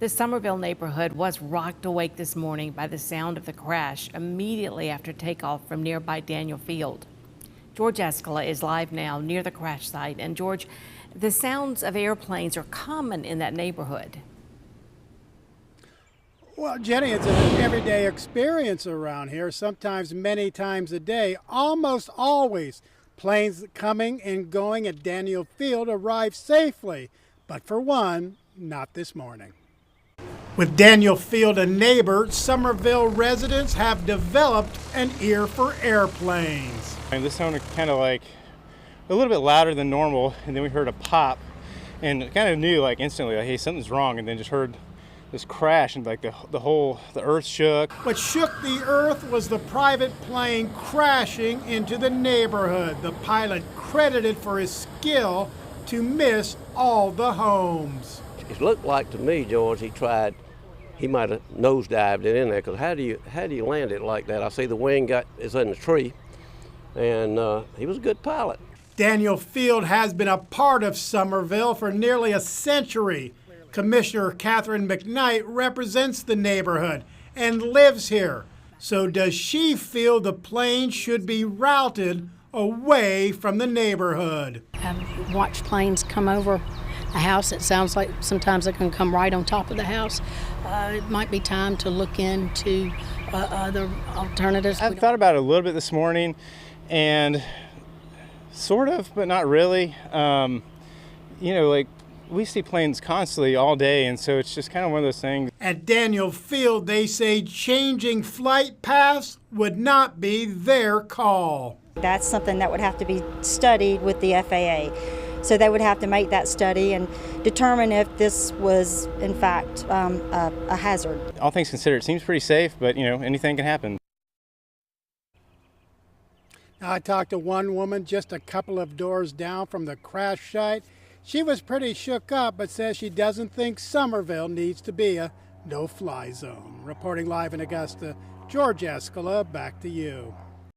The Summerville neighborhood was rocked awake this morning by the sound of the crash immediately after takeoff from nearby Daniel Field. George Escala is live now near the crash site. And George, the sounds of airplanes are common in that neighborhood. Well, Jenny, it's an everyday experience around here, sometimes many times a day. Almost always, planes coming and going at Daniel Field arrive safely. But for one, not this morning. With Daniel Field a neighbor, Summerville residents have developed an ear for airplanes. And this sounded kind of like a little bit louder than normal, and then we heard a pop, and kind of knew like instantly, like, hey, something's wrong, and then just heard this crash, and like the earth shook. What shook the earth was the private plane crashing into the neighborhood. The pilot credited for his skill to miss all the homes. It looked like to me, George, he might have nosedived it in there, because how do you land it like that? I see the wing is in the tree, and he was a good pilot. Daniel Field has been a part of Summerville for nearly a century. Commissioner Catherine McKnight represents the neighborhood and lives here. So does she feel the plane should be routed away from the neighborhood? I've watched planes come over a house. It sounds like sometimes they can come right on top of the house. It might be time to look into other alternatives. I've thought about it a little bit this morning, and sort of, but not really. Like we see planes constantly all day, and so it's just kind of one of those things. At Daniel Field, they say changing flight paths would not be their call. That's something that would have to be studied with the FAA. So they would have to make that study and determine if this was, in fact, a hazard. All things considered, it seems pretty safe, but anything can happen. Now, I talked to one woman just a couple of doors down from the crash site. She was pretty shook up, but says she doesn't think Summerville needs to be a no-fly zone. Reporting live in Augusta, George Escala, back to you.